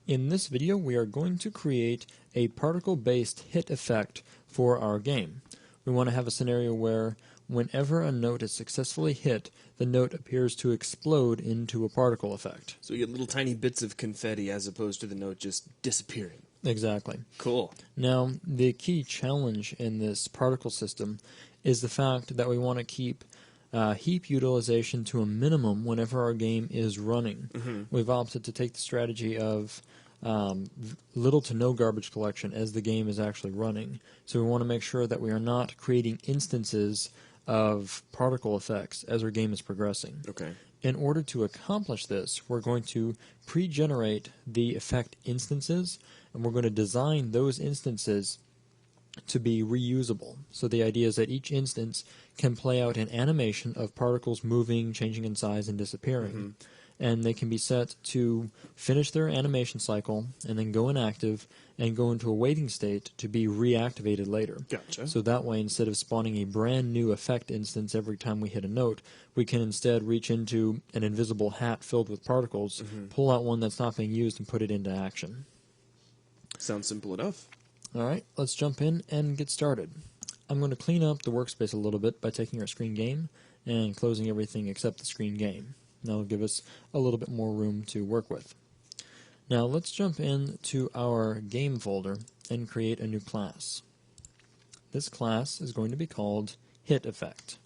In this video, we are going to create a particle-based hit effect for our game. We want to have a scenario where whenever a note is successfully hit, the note appears to explode into a particle effect. So you get little tiny bits of confetti as opposed to the note just disappearing. Exactly. Cool. Now, the key challenge in this particle system is the fact that we want to keep heap utilization to a minimum whenever our game is running. We've opted to take the strategy of little to no garbage collection as the game is actually running. So we want to make sure that we are not creating instances of particle effects as our game is progressing. Okay. In order to accomplish this, we're going to pre-generate the effect instances, and we're going to design those instances to be reusable. So the idea is that each instance can play out an animation of particles moving, changing in size, and disappearing. And they can be set to finish their animation cycle and then go inactive and go into a waiting state to be reactivated later. Gotcha. So that way, instead of spawning a brand new effect instance every time we hit a note, we can instead reach into an invisible hat filled with particles, pull out one that's not being used, and put it into action. Sounds simple enough. All right, let's jump in and get started. I'm going to clean up the workspace a little bit by taking our screen game and closing everything except the screen game. That'll give us a little bit more room to work with. Now let's jump into our game folder and create a new class. This class is going to be called Hit Effect.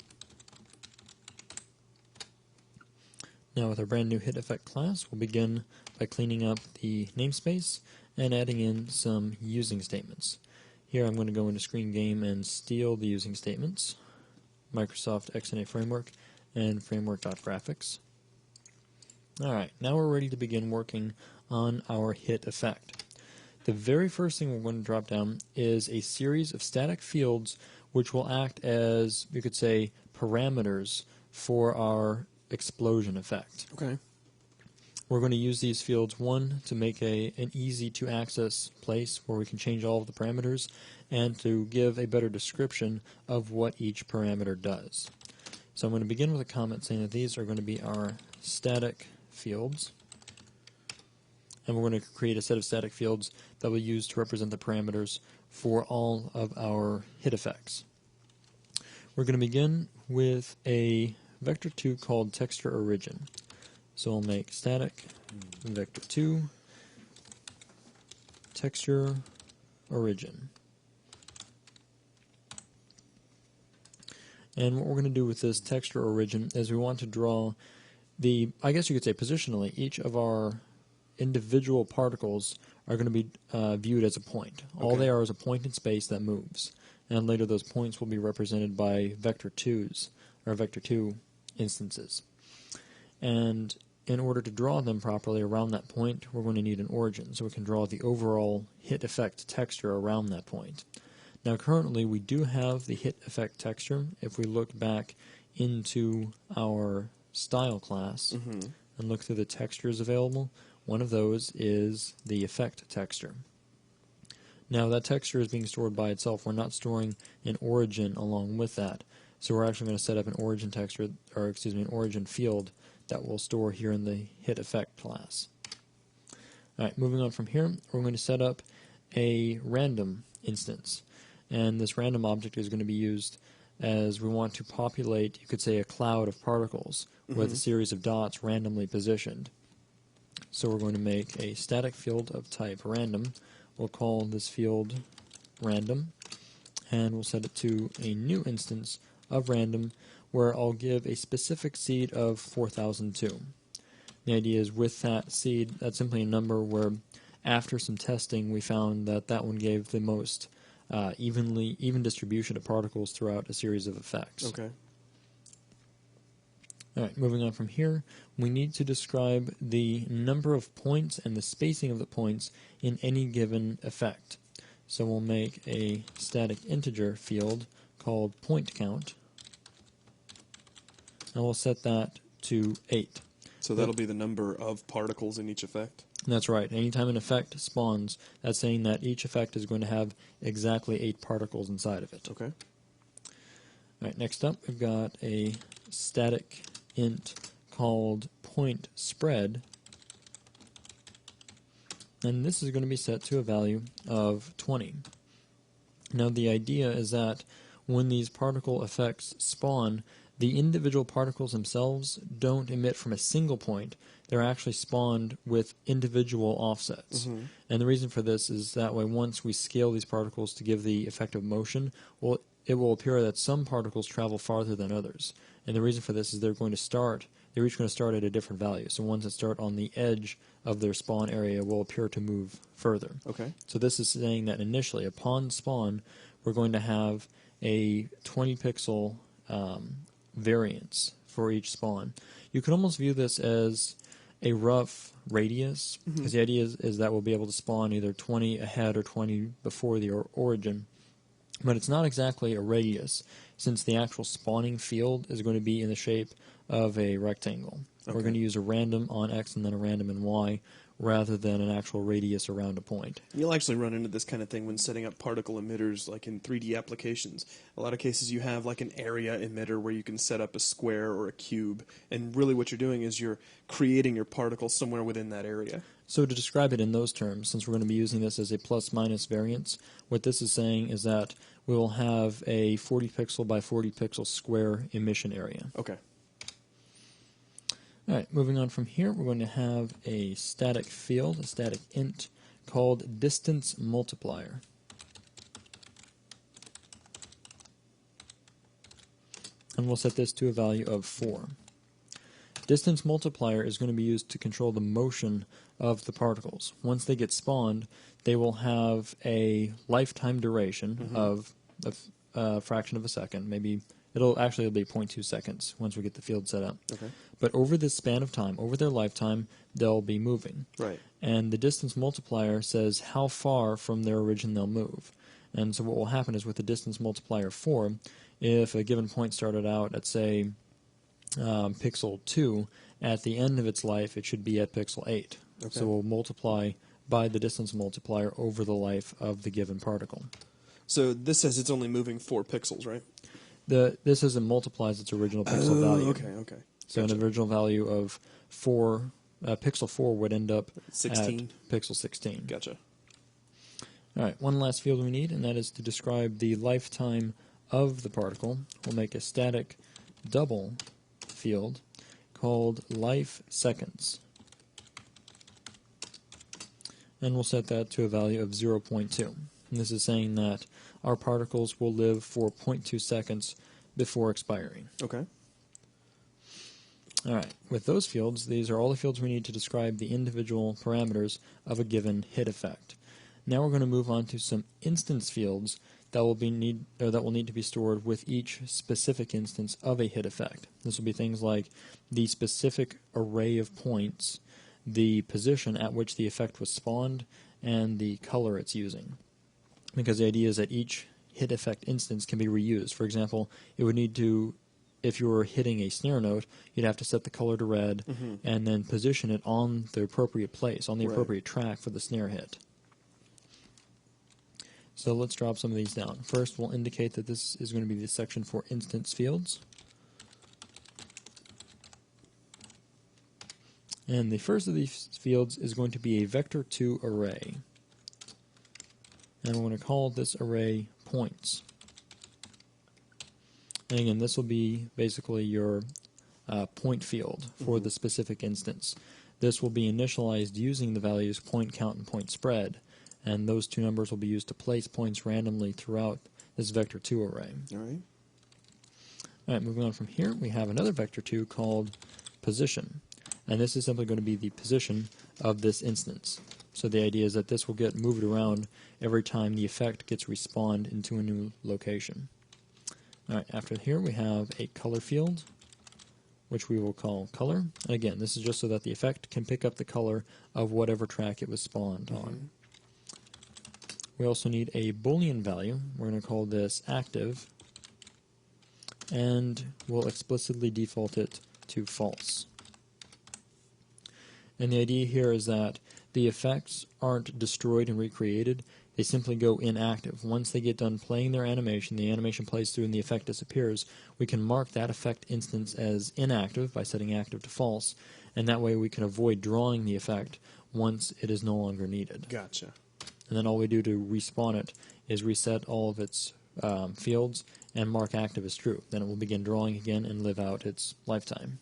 Now with our brand new Hit Effect class, we'll begin by cleaning up the namespace and adding in some using statements. Here I'm going to go into Screen Game and steal the using statements, Microsoft XNA Framework, and framework.graphics. Alright, now we're ready to begin working on our hit effect. The very first thing we're going to drop down is a series of static fields which will act as, you could say, parameters for our explosion effect. Okay. We're going to use these fields, one, to make an easy-to-access place where we can change all of the parameters, and to give a better description of what each parameter does. So I'm going to begin with a comment saying that these are going to be our static fields, and we're going to create a set of static fields that we'll use to represent the parameters for all of our hit effects. We're going to begin with a vector2 called texture origin. So I'll make static vector2 texture origin. And what we're going to do with this texture origin is we want to draw I guess you could say positionally, each of our individual particles are going to be viewed as a point. Okay. All they are is a point in space that moves. And later those points will be represented by vector2s, or vector2 instances. And in order to draw them properly around that point, we're going to need an origin, so we can draw the overall hit effect texture around that point. Now currently we do have the hit effect texture. If we look back into our style class and look through the textures available, one of those is the effect texture. Now that texture is being stored by itself. We're not storing an origin along with that. So we're actually going to set up an origin texture, or excuse me, an origin field that we'll store here in the hit effect class. Alright, moving on from here, we're going to set up a random instance. And this random object is going to be used as we want to populate, you could say, a cloud of particles with a series of dots randomly positioned. So we're going to make a static field of type random. We'll call this field random, and we'll set it to a new instance of random where I'll give a specific seed of 4002. The idea is with that seed, that's simply a number where after some testing we found that that one gave the most even distribution of particles throughout a series of effects. Okay. Alright, moving on from here, we need to describe the number of points and the spacing of the points in any given effect. So we'll make a static integer field called point count, and we'll set that to 8. So that'll be the number of particles in each effect? That's right. Anytime an effect spawns, that's saying that each effect is going to have exactly 8 particles inside of it. Okay. Alright, next up we've got a static int called point spread, and this is going to be set to a value of 20. Now the idea is that when these particle effects spawn, the individual particles themselves don't emit from a single point. They're actually spawned with individual offsets. And the reason for this is that way once we scale these particles to give the effect of motion, well, it will appear that some particles travel farther than others. And the reason for this is they're each going to start at a different value. So ones that start on the edge of their spawn area will appear to move further. Okay. So this is saying that initially, upon spawn, we're going to have a 20 pixel variance for each spawn. You can almost view this as a rough radius, because the idea is that we'll be able to spawn either 20 ahead or 20 before the origin. But it's not exactly a radius, since the actual spawning field is going to be in the shape of a rectangle. Okay. We're going to use a random on X and then a random in Y, rather than an actual radius around a point. You'll actually run into this kind of thing when setting up particle emitters, like in 3D applications. A lot of cases you have like an area emitter where you can set up a square or a cube, and really what you're doing is you're creating your particle somewhere within that area. So to describe it in those terms, since we're going to be using this as a plus-minus variance, what this is saying is that we will have a 40 pixel by 40 pixel square emission area. Okay. All right, moving on from here, we're going to have a static field, a static int, called distance multiplier. And we'll set this to a value of 4. Distance multiplier is going to be used to control the motion of the particles. Once they get spawned, they will have a lifetime duration of a fraction of a second. Maybe it'll be 0.2 seconds once we get the field set up. Okay. But over this span of time, over their lifetime, they'll be moving. Right. And the distance multiplier says how far from their origin they'll move. And so what will happen is with the distance multiplier 4, if a given point started out at, say, pixel 2, at the end of its life it should be at pixel 8. Okay. So we'll multiply by the distance multiplier over the life of the given particle. So this says it's only moving 4 pixels, right? This as it multiplies its original pixel value. Okay. So an original value of 4, pixel 4 would end up 16. at pixel 16. Gotcha. All right, one last field we need, and that is to describe the lifetime of the particle. We'll make a static double field called life seconds. And we'll set that to a value of 0.2. And this is saying that our particles will live for 0.2 seconds before expiring. Okay. All right, with those fields, these are all the fields we need to describe the individual parameters of a given hit effect. Now we're going to move on to some instance fields that will need to be stored with each specific instance of a hit effect. This will be things like the specific array of points, the position at which the effect was spawned, and the color it's using. Because the idea is that each hit effect instance can be reused. For example, it would need to, if you were hitting a snare note, you'd have to set the color to red and then position it on the appropriate place, on the appropriate track for the snare hit. So let's drop some of these down. First, we'll indicate that this is going to be the section for instance fields. And the first of these fields is going to be a vector2 array. And we're going to call this array points. And again, this will be basically your point field for the specific instance. This will be initialized using the values point count and point spread, and those two numbers will be used to place points randomly throughout this vector2 array. All right. All right, moving on from here, we have another vector2 called position. And this is simply going to be the position of this instance. So the idea is that this will get moved around every time the effect gets respawned into a new location. All right, after here we have a color field, which we will call color. And again, this is just so that the effect can pick up the color of whatever track it was spawned on. We also need a Boolean value. We're going to call this active, and we'll explicitly default it to false. And the idea here is that the effects aren't destroyed and recreated, they simply go inactive. Once they get done playing their animation, the animation plays through and the effect disappears, we can mark that effect instance as inactive by setting active to false, and that way we can avoid drawing the effect once it is no longer needed. Gotcha. And then all we do to respawn it is reset all of its fields and mark active as true. Then it will begin drawing again and live out its lifetime.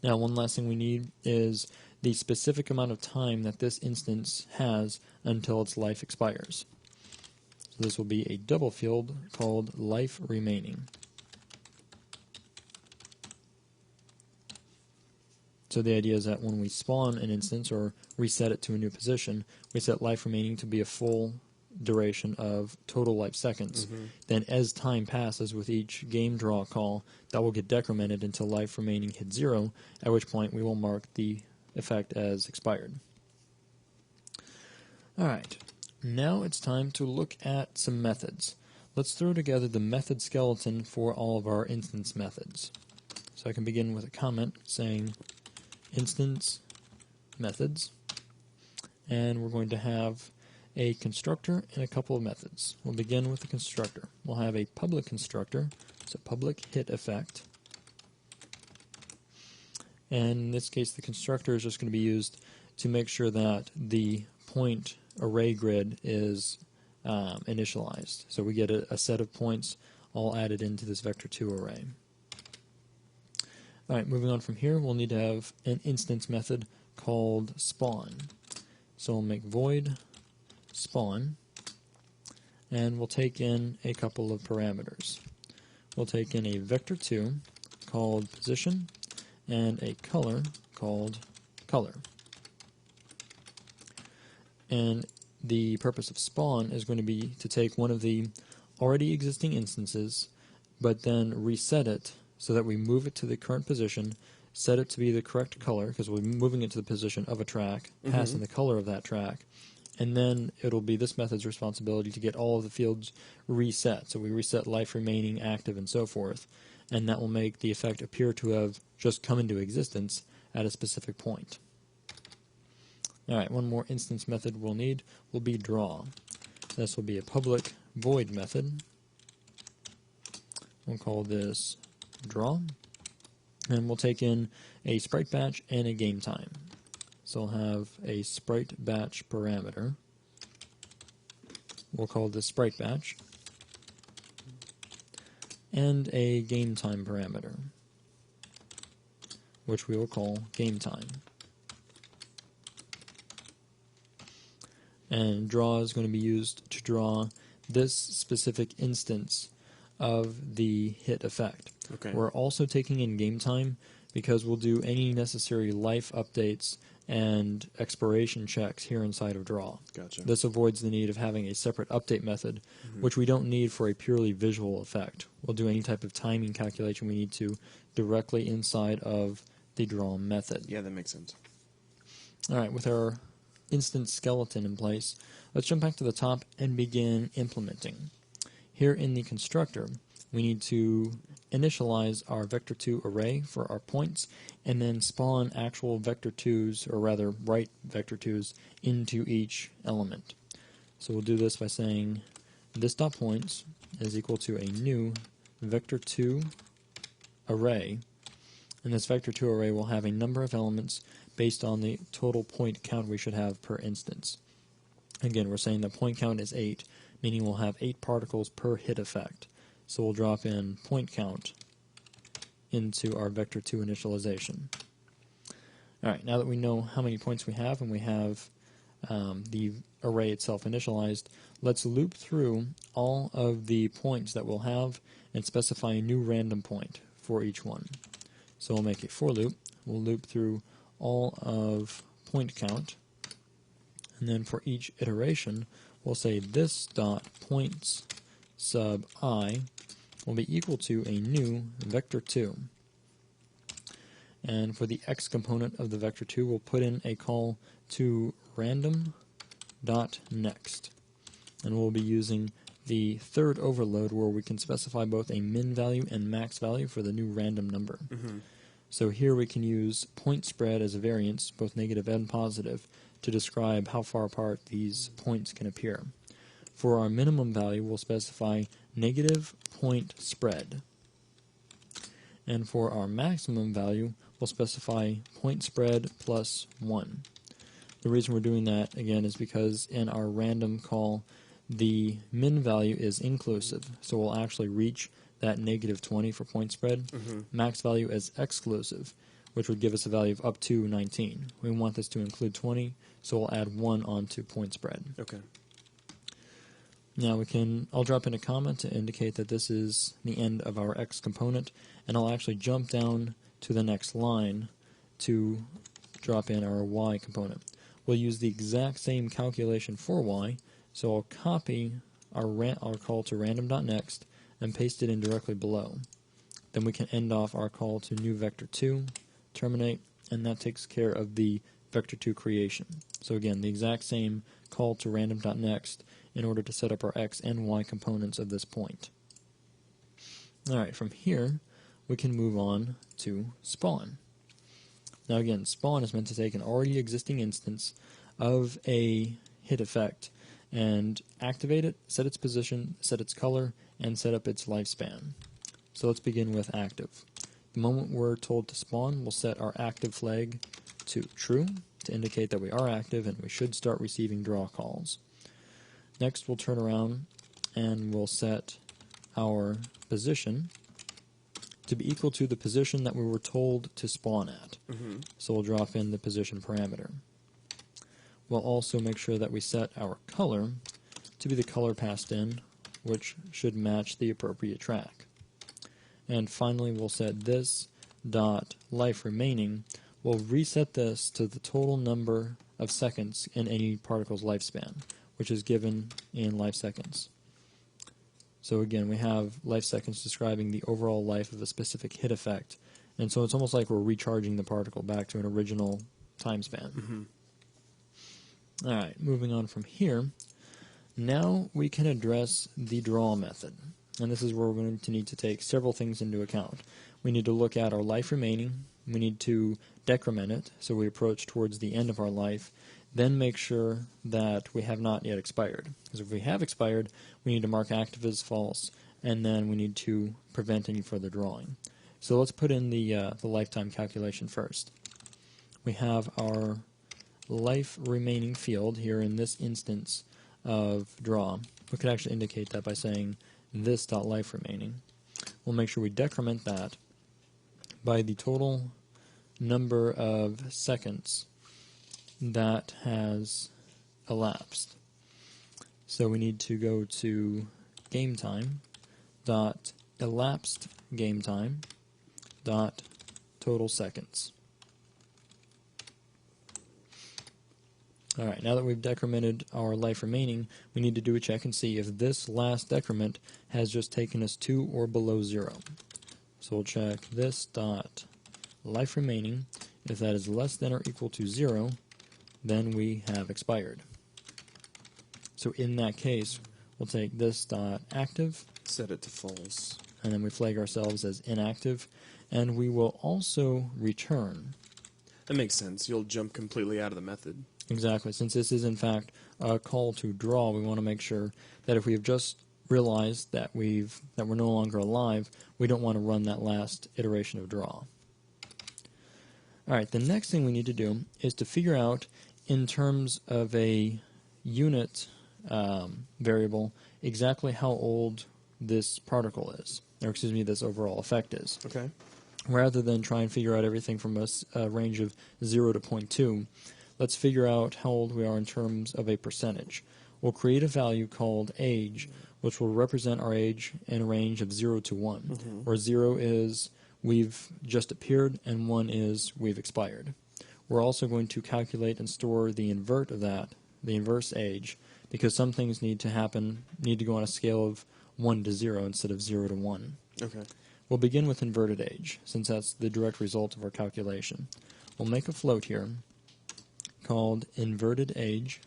Now, one last thing we need is the specific amount of time that this instance has until its life expires. So this will be a double field called life remaining. So the idea is that when we spawn an instance or reset it to a new position, we set life remaining to be a full duration of total life seconds. Then as time passes with each game draw call, that will get decremented until life remaining hits 0, at which point we will mark the effect as expired. Alright, now it's time to look at some methods. Let's throw together the method skeleton for all of our instance methods. So I can begin with a comment saying instance methods, and we're going to have a constructor and a couple of methods. We'll begin with the constructor. We'll have a public constructor, so public hit effect. And in this case, the constructor is just going to be used to make sure that the point array grid is initialized. So we get a set of points all added into this vector2 array. Alright, moving on from here, we'll need to have an instance method called spawn. So we'll make void spawn, and we'll take in a couple of parameters. We'll take in a vector2 called position and a color called color. And the purpose of spawn is going to be to take one of the already existing instances, but then reset it so that we move it to the current position, set it to be the correct color, because we'll be moving it to the position of a track, pass in the color of that track, and then it'll be this method's responsibility to get all of the fields reset. So we reset life remaining, active, and so forth, and that will make the effect appear to have just come into existence at a specific point. Alright, one more instance method we'll need will be draw. This will be a public void method. We'll call this draw, and we'll take in a sprite batch and a game time. So we'll have a sprite batch parameter. We'll call this sprite batch, and a game time parameter, which we will call game time. And draw is going to be used to draw this specific instance of the hit effect. Okay. We're also taking in game time because we'll do any necessary life updates and expiration checks here inside of draw. Gotcha. This avoids the need of having a separate update method, which we don't need for a purely visual effect. We'll do any type of timing calculation we need to directly inside of the draw method. Yeah, that makes sense. Alright, with our instance skeleton in place, let's jump back to the top and begin implementing. Here in the constructor, we need to initialize our vector2 array for our points, and then spawn actual vector2s, or rather write vector2s, into each element. So we'll do this by saying this.points is equal to a new vector2 array, and this vector2 array will have a number of elements based on the total point count we should have per instance. Again, we're saying the point count is 8, meaning we'll have 8 particles per hit effect. So we'll drop in point count into our vector2 initialization. Alright, now that we know how many points we have and we have the array itself initialized, let's loop through all of the points that we'll have and specify a new random point for each one. So we'll make a for loop. We'll loop through all of point count, and then for each iteration, we'll say this dot points sub I will be equal to a new vector2. And for the x component of the vector2, we'll put in a call to random.next. And we'll be using the third overload where we can specify both a min value and max value for the new random number. So here we can use point spread as a variance, both negative and positive, to describe how far apart these points can appear. For our minimum value, we'll specify negative point spread. And for our maximum value, we'll specify point spread plus 1. The reason we're doing that, again, is because in our random call, the min value is inclusive, so we'll actually reach that negative 20 for point spread. Max value is exclusive, which would give us a value of up to 19. We want this to include 20, so we'll add 1 onto point spread. Okay. Now I'll drop in a comment to indicate that this is the end of our X component, and I'll actually jump down to the next line to drop in our Y component. We'll use the exact same calculation for Y, so I'll copy our call to random.next and paste it in directly below. Then we can end off our call to new vector2, terminate, and that takes care of the vector2 creation. So again, the exact same call to random.next in order to set up our X and Y components of this point. Alright, from here we can move on to spawn. Now again, spawn is meant to take an already existing instance of a hit effect and activate it, set its position, set its color, and set up its lifespan. So let's begin with active. The moment we're told to spawn, we'll set our active flag to true to indicate that we are active and we should start receiving draw calls. Next, we'll turn around and we'll set our position to be equal to the position that we were told to spawn at. So we'll drop in the position parameter. We'll also make sure that we set our color to be the color passed in, which should match the appropriate track. And finally, we'll set this dot life remaining. We'll reset this to the total number of seconds in any particle's lifespan, which is given in life seconds. So again, we have life seconds describing the overall life of a specific hit effect, and so it's almost like we're recharging the particle back to an original time span. Alright, moving on from here, now we can address the draw method. And this is where we're going to need to take several things into account. We need to look at our life remaining, we need to decrement it, so we approach towards the end of our life, then make sure that we have not yet expired. Because if we have expired, we need to mark active as false, and then we need to prevent any further drawing. So let's put in the lifetime calculation first. We have our life remaining field here in this instance of draw. We could actually indicate that by saying this.life remaining. We'll make sure we decrement that by the total number of seconds that has elapsed. So we need to go to game time dot elapsed game time dot total seconds. Alright, now that we've decremented our life remaining, we need to do a check and see if this last decrement has just taken us to or below 0. So we'll check this dot life remaining. If that is less than or equal to 0, then we have expired. So in that case, we'll take this dot active, set it to false, and then we flag ourselves as inactive, and we will also return. That makes sense. You'll jump completely out of the method. Exactly. Since this is in fact a call to draw, we want to make sure that if we have just realized that we're no longer alive, we don't want to run that last iteration of draw. Alright, the next thing we need to do is to figure out, in terms of a unit variable, exactly how old this particle is, or excuse me, this overall effect is. Okay. Rather than try and figure out everything from a range of 0 to 0.2, let's figure out how old we are in terms of a percentage. We'll create a value called age, which will represent our age in a range of 0 to 1, where 0 is we've just appeared and 1 is we've expired. We're also going to calculate and store the invert of that, the inverse age, because some things need to go on a scale of 1 to 0 instead of 0 to 1. Okay. We'll begin with inverted age, since that's the direct result of our calculation. We'll make a float here called inverted age,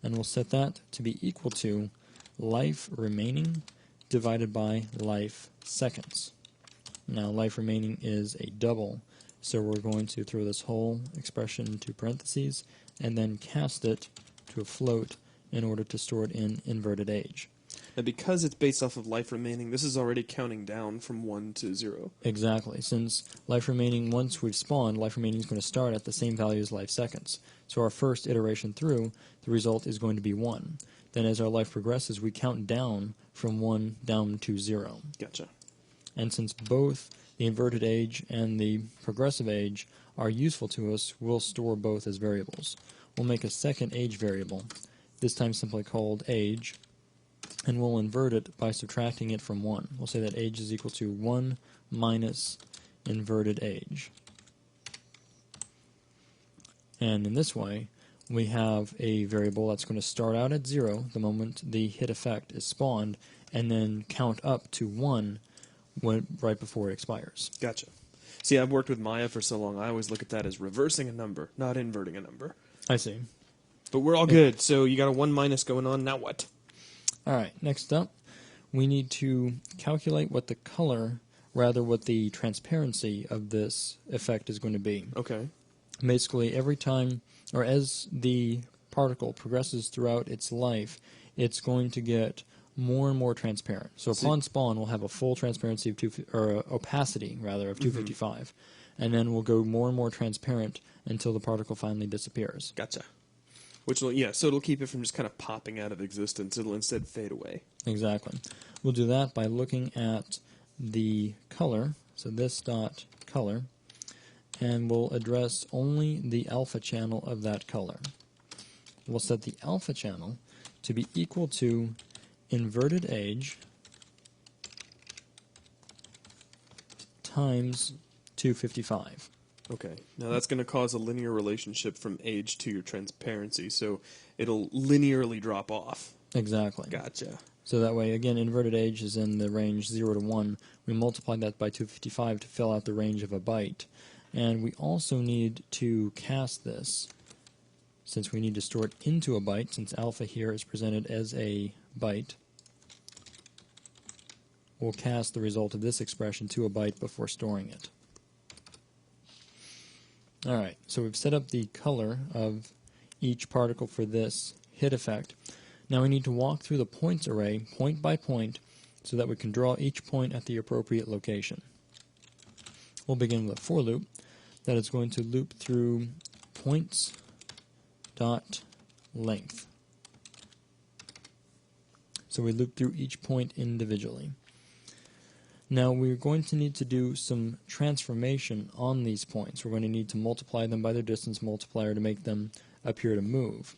and we'll set that to be equal to life remaining divided by life seconds. Now life remaining is a double, so we're going to throw this whole expression into parentheses and then cast it to a float in order to store it in inverted age. And because it's based off of life remaining, this is already counting down from 1 to 0. Exactly. Since life remaining, once we've spawned, life remaining is going to start at the same value as life seconds. So our first iteration through, the result is going to be 1. Then as our life progresses, we count down from 1 down to 0. Gotcha. And since both the inverted age and the progressive age are useful to us, we'll store both as variables. We'll make a second age variable, this time simply called age, and we'll invert it by subtracting it from 1. We'll say that age is equal to 1 minus inverted age. And in this way, we have a variable that's going to start out at 0 the moment the hit effect is spawned, and then count up to 1 right before it expires. Gotcha. See, I've worked with Maya for so long, I always look at that as reversing a number, not inverting a number. I see. But we're all good, so you got a 1 minus going on, now what? Alright, next up, we need to calculate what the color, rather what the transparency of this effect is going to be. Okay. Basically, every time, or as the particle progresses throughout its life, it's going to get more and more transparent. So upon spawn, we'll have a full transparency of opacity rather of 255, and then we'll go more and more transparent until the particle finally disappears. Gotcha. Which will, yeah, so it'll keep it from just kind of popping out of existence. It'll instead fade away. Exactly. We'll do that by looking at the color, so this dot color, and we'll address only the alpha channel of that color. We'll set the alpha channel to be equal to inverted age times 255. Okay. Now that's going to cause a linear relationship from age to your transparency, so it'll linearly drop off. Exactly. Gotcha. So that way, again, inverted age is in the range 0 to 1. We multiply that by 255 to fill out the range of a byte. And we also need to cast this, since we need to store it into a byte, since alpha here is presented as a byte. We'll cast the result of this expression to a byte before storing it. Alright, so we've set up the color of each particle for this hit effect. Now we need to walk through the points array point by point so that we can draw each point at the appropriate location. We'll begin with a for loop that is going to loop through points dot length. So we loop through each point individually. Now we're going to need to do some transformation on these points. We're going to need to multiply them by their distance multiplier to make them appear to move.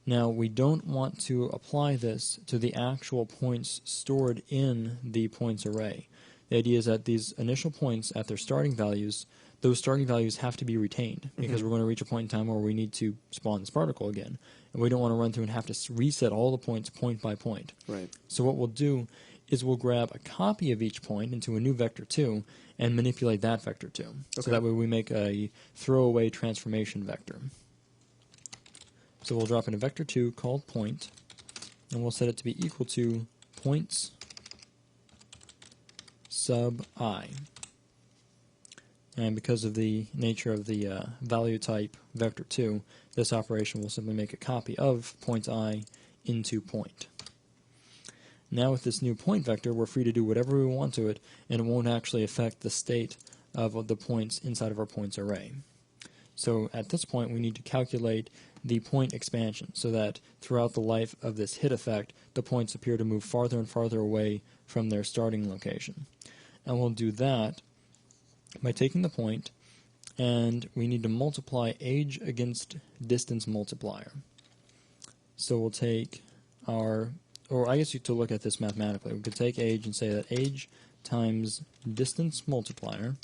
Now we don't want to apply this to the actual points stored in the points array. The idea is that these initial points at their starting values, those starting values have to be retained because we're going to reach a point in time where we need to spawn this particle again. And we don't want to run through and have to reset all the points point by point. Right. So what we'll do is we'll grab a copy of each point into a new vector 2 and manipulate that vector 2. Okay. So that way we make a throwaway transformation vector. So we'll drop in a vector 2 called point, and we'll set it to be equal to points sub I. And because of the nature of the value type vector 2, this operation will simply make a copy of points I into point. Now with this new point vector, we're free to do whatever we want to it, and it won't actually affect the state of the points inside of our points array. So at this point, we need to calculate the point expansion so that throughout the life of this hit effect, the points appear to move farther and farther away from their starting location. And we'll do that by taking the point, and we need to multiply age against distance multiplier. So we'll take our, or I guess you to look at this mathematically, we could take age and say that age times distance multiplier.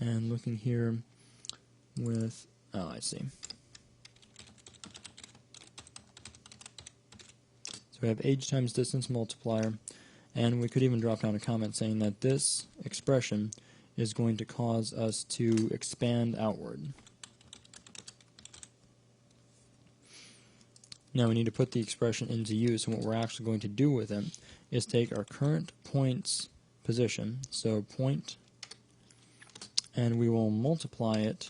And looking here with, oh, I see. So we have age times distance multiplier, and we could even drop down a comment saying that this expression is going to cause us to expand outward. Now we need to put the expression into use, and what we're actually going to do with it is take our current point's position, so point, and we will multiply it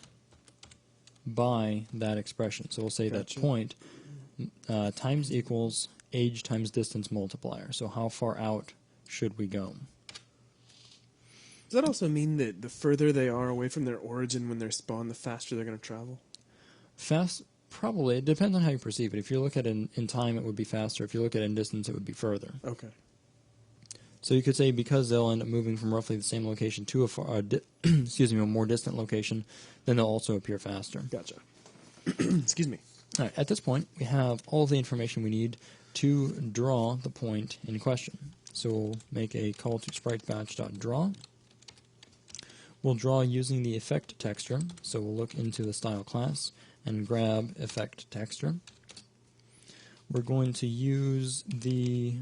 by that expression. So we'll say that point times equals age times distance multiplier. So how far out should we go? Does that also mean that the further they are away from their origin when they're spawned, the faster they're going to travel? Probably. It depends on how you perceive it. If you look at it in time, it would be faster. If you look at it in distance, it would be further. Okay. So you could say because they'll end up moving from roughly the same location to a more distant location, then they'll also appear faster. Gotcha. Excuse me. All right, at this point, we have all the information we need to draw the point in question. So we'll make a call to spritebatch.draw. We'll draw using the effect texture, so we'll look into the style class and grab effect texture. We're going to use the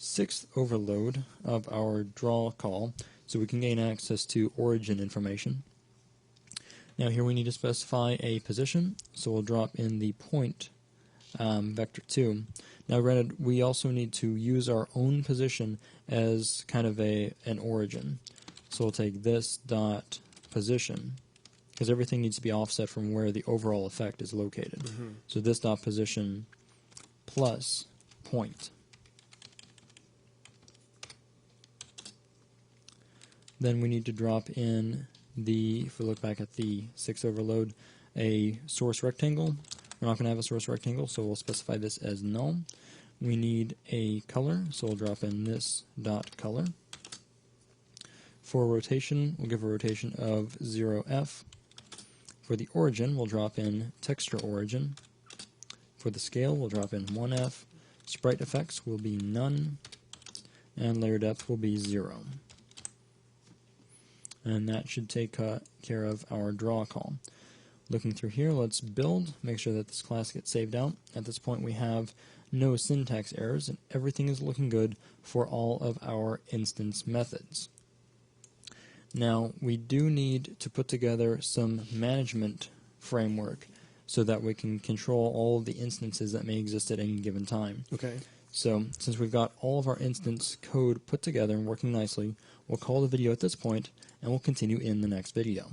6th overload of our draw call so we can gain access to origin information. Now here we need to specify a position, so we'll drop in the point vector 2. Now granted, we also need to use our own position as kind of an origin. So we'll take this dot position, because everything needs to be offset from where the overall effect is located. Mm-hmm. So this dot position plus point. Then we need to drop in if we look back at the 6 overload, a source rectangle. We're not going to have a source rectangle, so we'll specify this as null. We need a color, so we'll drop in this dot color. For rotation, we'll give a rotation of 0f. For the origin, we'll drop in texture origin. For the scale, we'll drop in 1f. Sprite effects will be none. And layer depth will be 0. And that should take care of our draw call. Looking through here, let's build, make sure that this class gets saved out. At this point we have no syntax errors, and everything is looking good for all of our instance methods. Now, we do need to put together some management framework so that we can control all of the instances that may exist at any given time. Okay. So, since we've got all of our instance code put together and working nicely, we'll call the video at this point, and we'll continue in the next video.